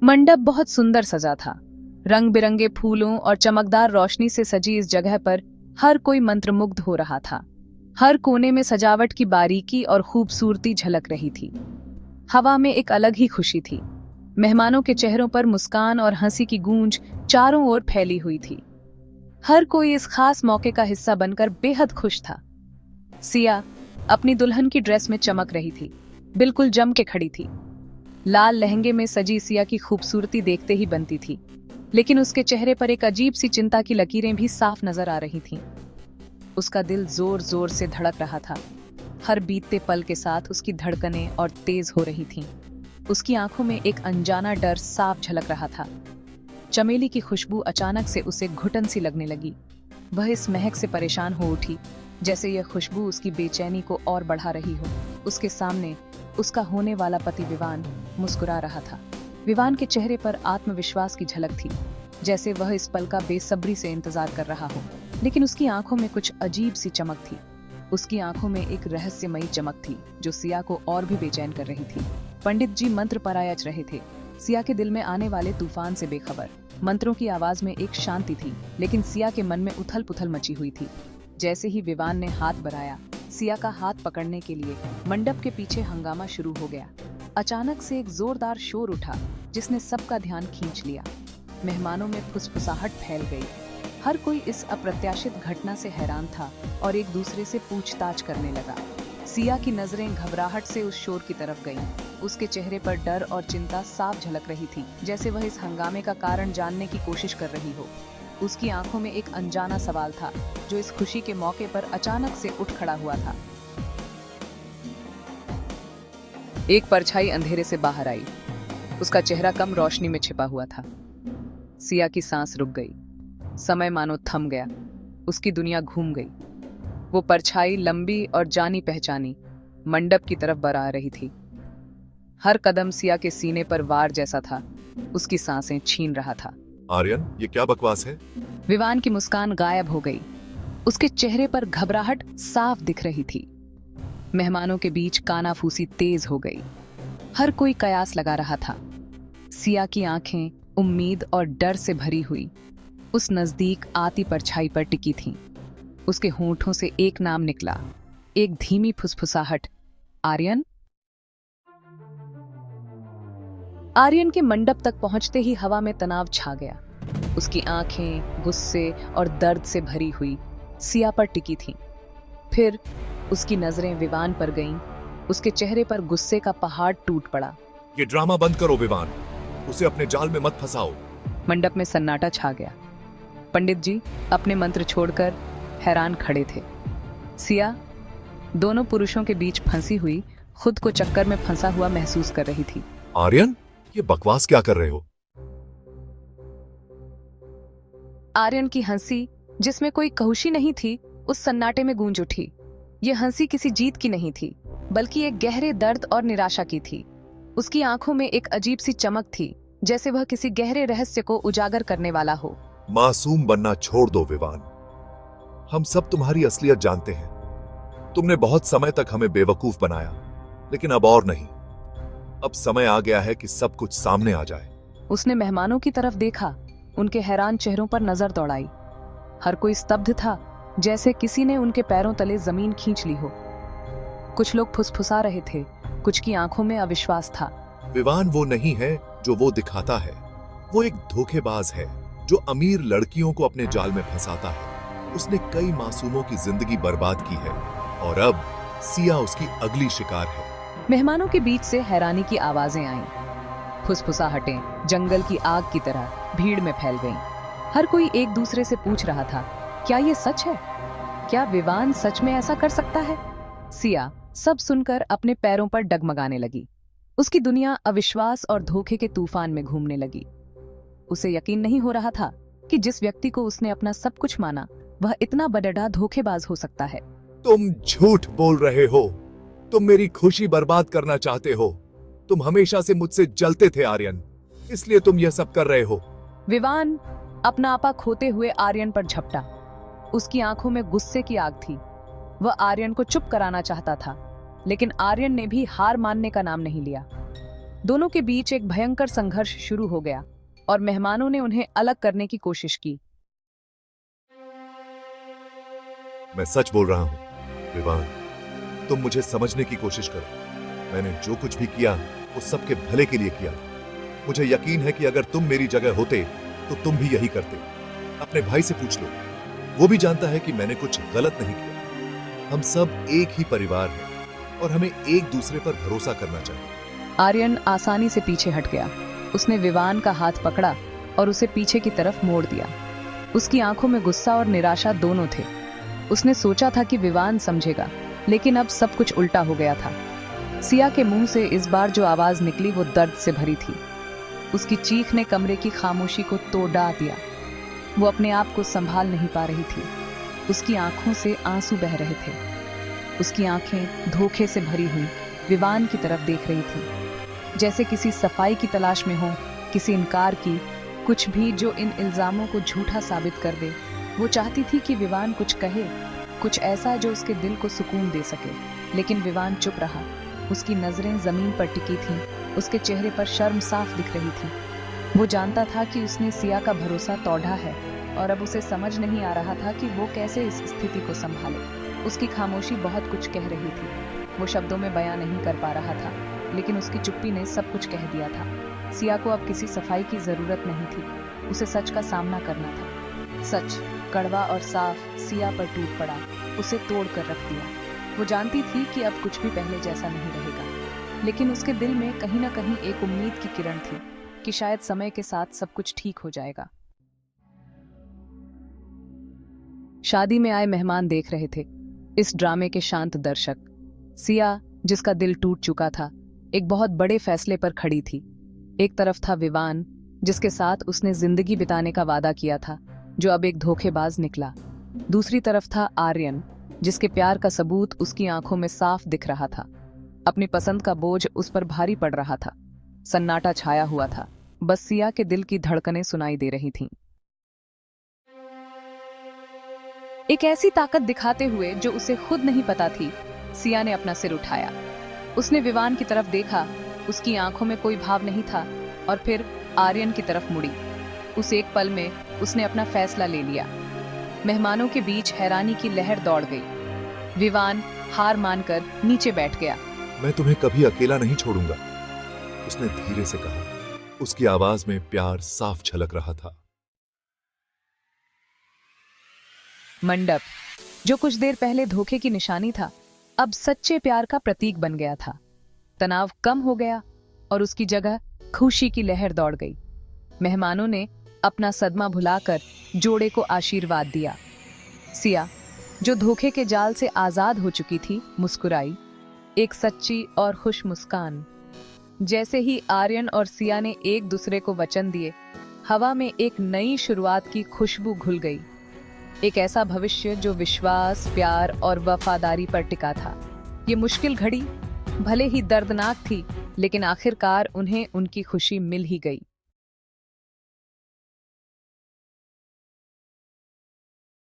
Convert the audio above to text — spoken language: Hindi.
मंडप बहुत सुंदर सजा था। रंग बिरंगे फूलों और चमकदार रोशनी से सजी इस जगह पर हर कोई मंत्रमुग्ध हो रहा था। हर कोने में सजावट की बारीकी और खूबसूरती झलक रही थी। हवा में एक अलग ही खुशी थी। मेहमानों के चेहरों पर मुस्कान और हंसी की गूंज चारों ओर फैली हुई थी। हर कोई इस खास मौके का हिस्सा बनकर बेहद खुश था। सिया अपनी दुल्हन की ड्रेस में चमक रही थी, बिल्कुल जम के खड़ी थी। लाल लहंगे में सजी सिया की खूबसूरती देखते ही बनती थी, लेकिन उसके चेहरे पर एक अजीब सी चिंता की लकीरें भी साफ नजर आ रही थीं। उसका दिल जोर जोर से धड़क रहा था। हर बीतते पल के साथ उसकी धड़कनें और तेज हो रही थीं। उसकी आंखों में एक अनजाना डर साफ झलक रहा था। चमेली की खुशबू अचानक से उसे घुटन सी लगने लगी। वह इस महक से परेशान हो उठी, जैसे यह खुशबू उसकी बेचैनी को और बढ़ा रही हो। उसके सामने उसका होने वाला पति विवान मुस्कुरा रहा था। विवान के चेहरे पर आत्मविश्वास की झलक थी, जैसे वह इस पल का बेसब्री से इंतजार कर रहा हो। लेकिन उसकी आंखों में कुछ अजीब सी चमक थी। उसकी आंखों में एक रहस्यमयी चमक थी जो सिया को और भी बेचैन कर रही थी। पंडित जी मंत्र परायच रहे थे, सिया के दिल में आने वाले तूफान से बेखबर। मंत्रों की आवाज में एक शांति थी, लेकिन सिया के मन में उथल पुथल मची हुई थी। जैसे ही विवान ने हाथ बढ़ाया सिया का हाथ पकड़ने के लिए, मंडप के पीछे हंगामा शुरू हो गया। अचानक से एक जोरदार शोर उठा जिसने सबका ध्यान खींच लिया। मेहमानों में फुसफुसाहट फैल गई। हर कोई इस अप्रत्याशित घटना से हैरान था और एक दूसरे से पूछताछ करने लगा। सिया की नजरें घबराहट से उस शोर की तरफ गईं। उसके चेहरे पर डर और चिंता साफ झलक रही थी, जैसे वह इस हंगामे का कारण जानने की कोशिश कर रही हो। उसकी आंखों में एक अनजाना सवाल था जो इस खुशी के मौके पर अचानक से उठ खड़ा हुआ था। एक परछाई अंधेरे से बाहर आई। उसका चेहरा कम रोशनी में छिपा हुआ था। सिया की सांस रुक गई। समय मानो थम गया। उसकी दुनिया घूम गई। वो परछाई लंबी और जानी पहचानी मंडप की तरफ बढ़ा रही थी। हर कदम सिया के सीने पर वार जैसा था। उसकी सांसें छीन रहा था। आर्यन, ये क्या बकवास है? विवान की मुस्कान गायब हो गई। उसके चेहरे पर घबराहट साफ दिख रही थी। मेहमानों के बीच कानाफूसी तेज हो गई। हर कोई कयास लगा रहा था। सिया की आंखें उम्मीद और डर से भरी हुई उस नजदीक आती परछाई पर टिकी थीं। उसके होंठों से एक नाम निकला, एक धीमी फुसफुसाहट, आर्यन। आर्यन के मंडप तक पहुंचते ही हवा में तनाव छा गया। उसकी आंखें गुस्से और दर्द से भरी हुई सिया पर टिकी थीं। फिर उसकी नजरें विवान पर गईं। उसके चेहरे पर गुस्से का पहाड़ टूट पड़ा। ये ड्रामा बंद करो विवान, उसे अपने जाल में मत फंसाओ। मंडप में सन्नाटा छा गया। पंडित जी अपने मंत्र छोड़कर हैरान खड़े थे। सिया दोनों पुरुषों के बीच फंसी हुई खुद को चक्कर में फंसा हुआ महसूस कर रही थी। आर्यन, ये बकवास क्या कर रहे हो? आर्यन की हंसी, जिसमें कोई कहुशी नहीं थी, उस सन्नाटे में गूंज उठी। यह हंसी किसी जीत की नहीं थी, बल्कि एक गहरे दर्द और निराशा की थी। उसकी आंखों में एक अजीब सी चमक थी, जैसे वह किसी गहरे रहस्य को उजागर करने वाला हो। मासूम बनना छोड़ दो विवान। हम सब तुम्हारी असलियत जानते हैं। तुमने बहुत समय तक हमें बेवकूफ बनाया, लेकिन अब और नहीं। अब समय आ गया है कि सब कुछ सामने आ जाए। उसने मेहमानों की तरफ देखा। उनके हैरान चेहरों पर नजर दौड़ाई। हर कोई स्तब्ध था, जैसे किसी ने उनके पैरों तले जमीन खींच ली हो। कुछ लोग फुसफुसा रहे थे, कुछ की आंखों में अविश्वास था। विवान वो नहीं है जो वो दिखाता है। वो एक धोखेबाज है जो अमीर लड़कियों को अपने जाल में फंसाता है। उसने कई मासूमों की जिंदगी बर्बाद की है और अब सिया उसकी अगली शिकार है। मेहमानों के बीच से हैरानी की आवाजें आईं। फुसफुसाहटें जंगल की आग की तरह भीड़ में फैल गईं। हर कोई एक दूसरे से पूछ रहा था, क्या ये सच है? क्या विवान सच में ऐसा कर सकता है? सिया सब सुनकर अपने पैरों पर डगमगाने लगी। उसकी दुनिया अविश्वास और धोखे के तूफान में घूमने लगी। उसे यकीन नहीं हो रहा था कि जिस व्यक्ति को उसने अपना सब कुछ माना, वह इतना बड़ड़ा धोखेबाज हो सकता है। तुम झूठ बोल रहे हो। तुम मेरी खुशी बर्बाद करना चाहते हो। तुम हमेशा से मुझसे जलते थे आर्यन, इसलिए तुम यह सब कर रहे हो। विवान अपना आपा खोते हुए आर्यन पर झपटा। उसकी आंखों में गुस्से की आग थी। वह आर्यन को चुप कराना चाहता था, लेकिन आर्यन ने भी हार मानने का नाम नहीं लिया। दोनों के बीच एक भयंकर संघर्ष शुरू हो गया और मेहमानों ने उन्हें अलग करने की कोशिश की। मैं सच बोल रहा हूं विवान, तुम मुझे समझने की कोशिश करो। मैंने जो कुछ भी किया वो सबके भले के लिए किया। मुझे यकीन है कि अगर तुम मेरी जगह होते तो तुम भी यही करते। अपने भाई से पूछ लो, वो भी जानता है कि मैंने कुछ गलत नहीं किया। हम सब एक ही परिवार हैं और हमें एक दूसरे पर भरोसा करना चाहिए। आर्यन आसानी से पीछे हट गया। उसने विवान का हाथ पकड़ा और उसे पीछे की तरफ मोड़ दिया। उसकी आंखों में गुस्सा और निराशा दोनों थे। उसने सोचा था कि विवान समझेगा, लेकिन अब सब कुछ उल्टा हो गया था। सिया के मुंह से इस बार जो आवाज निकली वो दर्द से भरी थी। उसकी चीख ने कमरे की खामोशी को तोड़ दिया। वो अपने आप को संभाल नहीं पा रही थी। उसकी आंखों से आंसू बह रहे थे। उसकी आंखें धोखे से भरी हुई विवान की तरफ देख रही थी, जैसे किसी सफाई की तलाश में हो, किसी इनकार की, कुछ भी जो इन इल्जामों को झूठा साबित कर दे। वो चाहती थी कि विवान कुछ कहे, कुछ ऐसा जो उसके दिल को सुकून दे सके, लेकिन विवान चुप रहा। उसकी नजरें जमीन पर टिकी थीं। उसके चेहरे पर शर्म साफ दिख रही थी। वो जानता था कि उसने सिया का भरोसा तोड़ा है और अब उसे समझ नहीं आ रहा था कि वो कैसे इस स्थिति को संभाले। उसकी खामोशी बहुत कुछ कह रही थी। वो शब्दों में बयां नहीं कर पा रहा था, लेकिन उसकी चुप्पी ने सब कुछ कह दिया था। सिया को अब किसी सफाई की जरूरत नहीं थी। उसे सच का सामना करना था। सच कड़वा और साफ सिया पर टूट पड़ा, उसे तोड़ कर रख दिया। वो जानती थी कि अब कुछ भी पहले जैसा नहीं रहेगा, लेकिन उसके दिल में कहीं ना कहीं एक उम्मीद की किरण थी कि शायद समय के साथ सब कुछ ठीक हो जाएगा। शादी में आए मेहमान देख रहे थे इस ड्रामे के शांत दर्शक। सिया, जिसका दिल टूट चुका था, एक बहुत बड़े फैसले पर खड़ी थी। एक तरफ था विवान, जिसके साथ उसने जिंदगी बिताने का वादा किया था, जो अब एक धोखेबाज निकला। दूसरी तरफ था आर्यन, जिसके प्यार का सबूत उसकी आंखों में साफ दिख रहा था। अपनी पसंद का बोझ उस पर भारी पड़ रहा था। सन्नाटा छाया हुआ था। बस सिया के दिल की धड़कनें सुनाई दे रही थीं। एक ऐसी ताकत दिखाते हुए जो उसे खुद नहीं पता थी, सिया ने अपना सिर उठाया। उसने विवान की तरफ देखा। उसकी आंखों में कोई भाव नहीं था और फिर आर्यन की तरफ मुड़ी। उस एक पल में उसने अपना फैसला ले लिया। मेहमानों के बीच हैरानी की लहर दौड़ गई। विवान हार मानकर नीचे बैठ गया। मैं तुम्हें कभी अकेला नहीं छोड़ूंगा, उसने धीरे से कहा। उसकी आवाज में प्यार साफ झलक रहा था। मंडप, जो कुछ देर पहले धोखे की निशानी था, अब सच्चे प्यार का प्रतीक बन गया था। तनाव कम हो गया और उसकी जगह खुशी की लहर दौड़ गई। मेहमानों ने अपना सदमा भुलाकर जोड़े को आशीर्वाद दिया। सिया, जो धोखे के जाल से आजाद हो चुकी थी, मुस्कुराई, एक सच्ची और खुश मुस्कान। जैसे ही आर्यन और सिया ने एक दूसरे को वचन दिए, हवा में एक नई शुरुआत की खुशबू घुल गई। एक ऐसा भविष्य जो विश्वास, प्यार और वफादारी पर टिका था। ये मुश्किल घड़ी भले ही दर्दनाक थी, लेकिन आखिरकार उन्हें उनकी खुशी मिल ही गई।